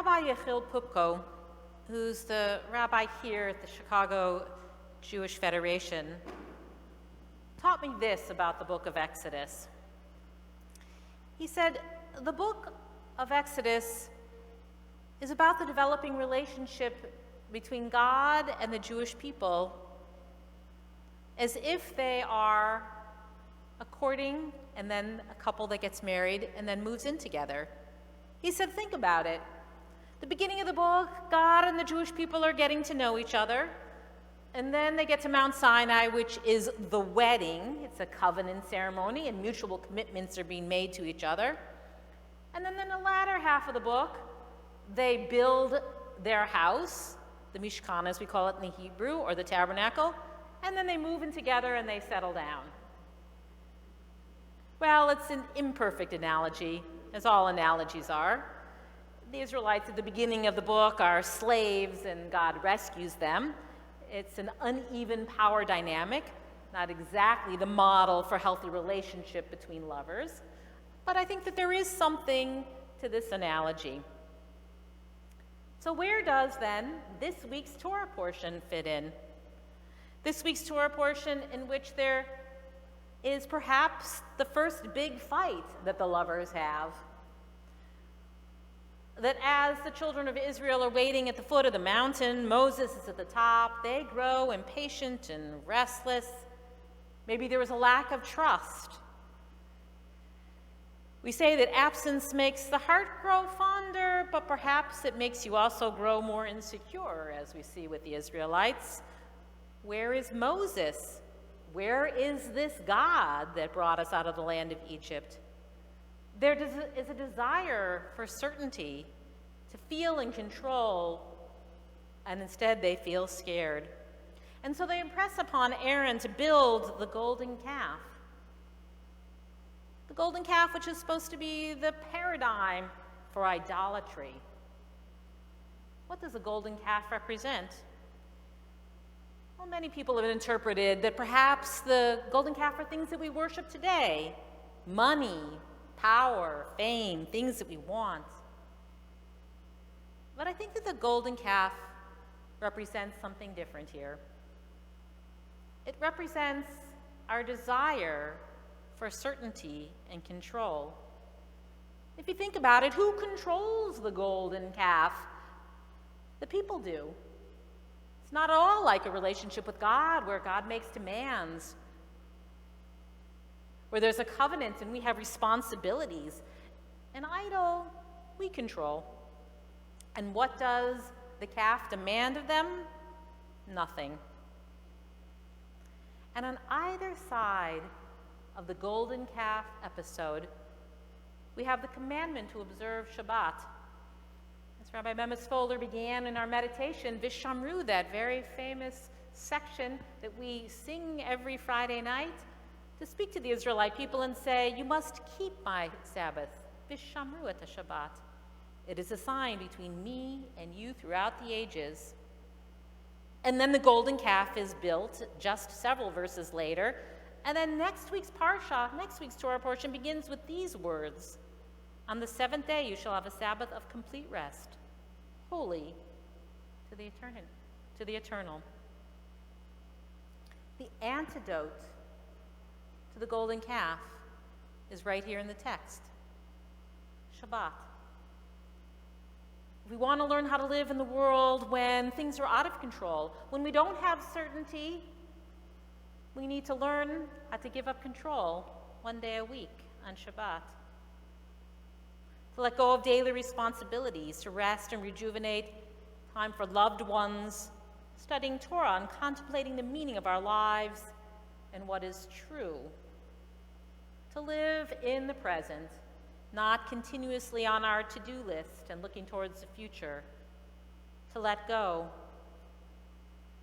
Rabbi Yechiel Pupko, who's the rabbi here at the Chicago Jewish Federation, taught me this about the book of Exodus. He said, the book of Exodus is about the developing relationship between God and the Jewish people as if they are a courting and then a couple that gets married and then moves in together. He said, think about it. The beginning of the book, God and the Jewish people are getting to know each other. And then they get to Mount Sinai, which is the wedding. It's a covenant ceremony, and mutual commitments are being made to each other. And then in the latter half of the book, they build their house, the Mishkan as we call it in the Hebrew, or the tabernacle, and then they move in together and they settle down. Well, it's an imperfect analogy, as all analogies are. The Israelites at the beginning of the book are slaves and God rescues them. It's an uneven power dynamic, not exactly the model for healthy relationship between lovers, but I think that there is something to this analogy. So where does then this week's Torah portion fit in? This week's Torah portion in which there is perhaps the first big fight that the lovers have. That as the children of Israel are waiting at the foot of the mountain, Moses is at the top, they grow impatient and restless. Maybe there was a lack of trust. We say that absence makes the heart grow fonder, but perhaps it makes you also grow more insecure, as we see with the Israelites. Where is Moses? Where is this God that brought us out of the land of Egypt? There is a desire for certainty, to feel in control, and instead they feel scared. And so they impress upon Aaron to build the golden calf. The golden calf, which is supposed to be the paradigm for idolatry. What does a golden calf represent? Well, many people have interpreted that perhaps the golden calf are things that we worship today. Money, power, fame, things that we want. But I think that the golden calf represents something different here. It represents our desire for certainty and control. If you think about it, who controls the golden calf? The people do. It's not at all like a relationship with God where God makes demands, where there's a covenant and we have responsibilities. An idol, we control. And what does the calf demand of them? Nothing. And on either side of the golden calf episode, we have the commandment to observe Shabbat. As Rabbi Mehmet Folder began in our meditation, Vishamru, that very famous section that we sing every Friday night, to speak to the Israelite people and say, you must keep my Sabbath, Vishamru et Shabbat. It is a sign between me and you throughout the ages. And then the golden calf is built just several verses later. And then next week's Parsha, next week's Torah portion begins with these words. On the seventh day you shall have a Sabbath of complete rest, holy to the eternal. The antidote to the golden calf is right here in the text. Shabbat. If we want to learn how to live in the world when things are out of control, when we don't have certainty, we need to learn how to give up control one day a week on Shabbat. To let go of daily responsibilities, to rest and rejuvenate, time for loved ones, studying Torah and contemplating the meaning of our lives and what is true. To live in the present, not continuously on our to-do list and looking towards the future. To let go.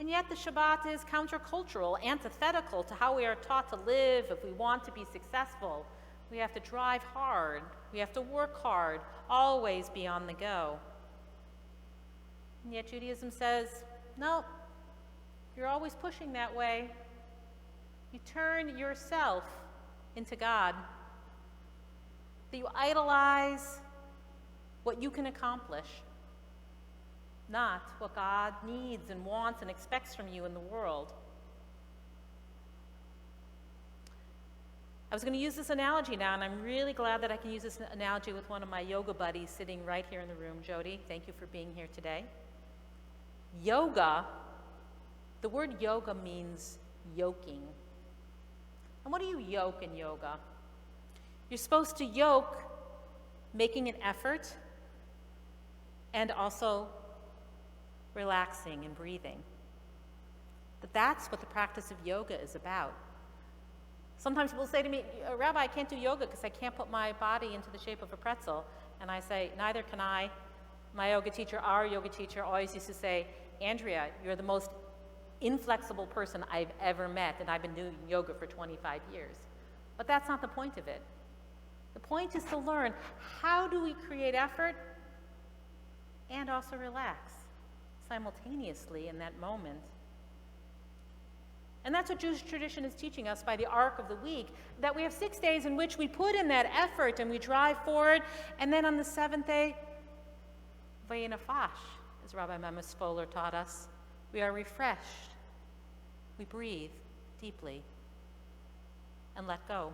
And yet the Shabbat is countercultural, antithetical to how we are taught to live if we want to be successful. We have to drive hard. We have to work hard, always be on the go. And yet Judaism says, no, you're always pushing that way. You turn yourself into God. That you idolize what you can accomplish. not what God needs and wants and expects from you in the world. I was going to use this analogy now, and I'm really glad that I can use this analogy with one of my yoga buddies sitting right here in the room. Jody, thank you for being here today. Yoga, the word yoga means yoking. And what do you yoke in yoga? You're supposed to yoke making an effort and also relaxing and breathing. But that's what the practice of yoga is about. Sometimes people say to me, Rabbi, I can't do yoga because I can't put my body into the shape of a pretzel. And I say, neither can I. My yoga teacher, our yoga teacher, always used to say, Andrea, you're the most inflexible person I've ever met, and I've been doing yoga for 25 years. But that's not the point of it. The point is to learn, how do we create effort and also relax simultaneously in that moment? And that's what Jewish tradition is teaching us by the arc of the week, that we have 6 days in which we put in that effort and we drive forward, and then on the seventh day, Vayinafash, as Rabbi Memes Foler taught us, we are refreshed. We breathe deeply and let go.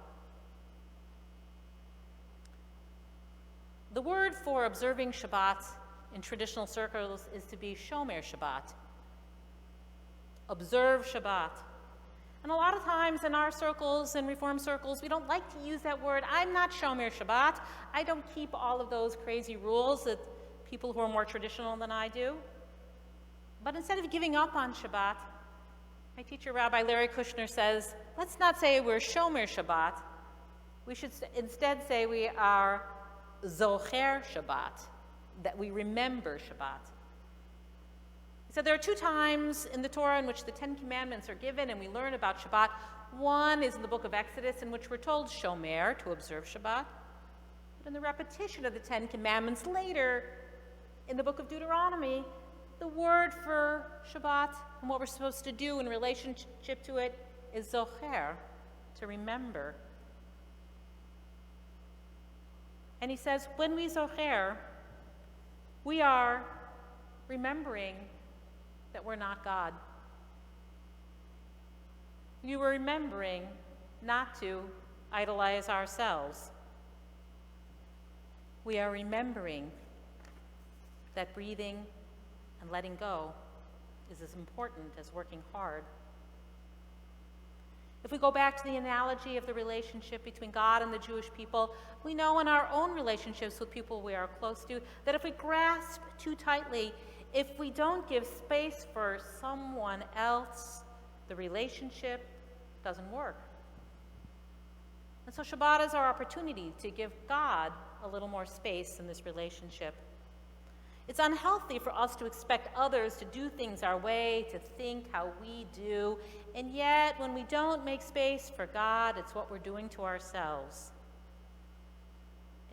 The word for observing Shabbat in traditional circles is to be Shomer Shabbat. Observe Shabbat. And a lot of times in our circles and Reform circles, we don't like to use that word. I'm not Shomer Shabbat. I don't keep all of those crazy rules that people who are more traditional than I do. But instead of giving up on Shabbat, my teacher, Rabbi Larry Kushner, says, let's not say we're Shomer Shabbat. We should instead say we are Zocher Shabbat, that we remember Shabbat. He said there are 2 times in the Torah in which the 10 Commandments are given and we learn about Shabbat. One is in the book of Exodus, in which we're told Shomer, to observe Shabbat. But in the repetition of the 10 Commandments later, in the book of Deuteronomy, the word for Shabbat and what we're supposed to do in relationship to it is Zocher, to remember. And he says, when we Zocher, we are remembering that we're not God. You are remembering not to idolize ourselves. We are remembering that breathing and letting go is as important as working hard. If we go back to the analogy of the relationship between God and the Jewish people, we know in our own relationships with people we are close to that if we grasp too tightly, if we don't give space for someone else, the relationship doesn't work. And so Shabbat is our opportunity to give God a little more space in this relationship. It's unhealthy for us to expect others to do things our way, to think how we do, and yet when we don't make space for God, it's what we're doing to ourselves,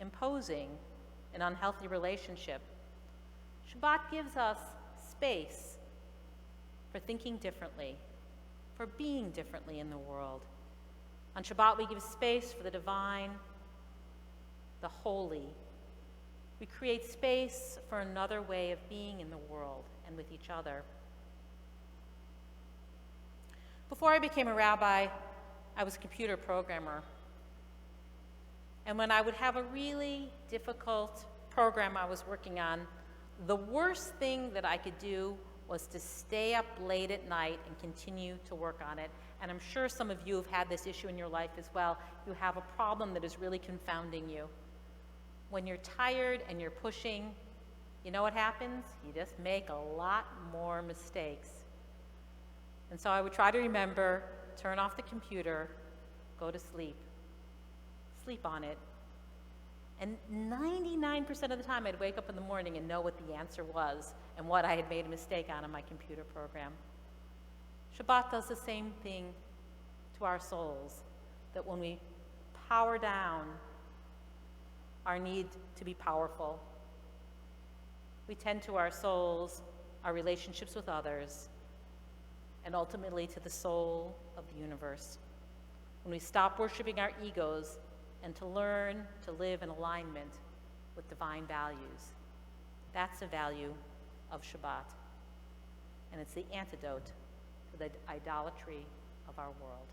imposing an unhealthy relationship. Shabbat gives us space for thinking differently, for being differently in the world. On Shabbat, we give space for the divine, the holy. We create space for another way of being in the world and with each other. Before I became a rabbi, I was a computer programmer. And when I would have a really difficult program I was working on, the worst thing that I could do was to stay up late at night and continue to work on it. And I'm sure some of you have had this issue in your life as well. You have a problem that is really confounding you. When you're tired and you're pushing, you know what happens? You just make a lot more mistakes. And so I would try to remember, turn off the computer, go to sleep. Sleep on it. And 99% of the time, I'd wake up in the morning and know what the answer was and what I had made a mistake on in my computer program. Shabbat does the same thing to our souls, that when we power down our need to be powerful, we tend to our souls, our relationships with others, and ultimately to the soul of the universe. When we stop worshiping our egos and to learn to live in alignment with divine values. That's a value of Shabbat. And it's the antidote to the idolatry of our world.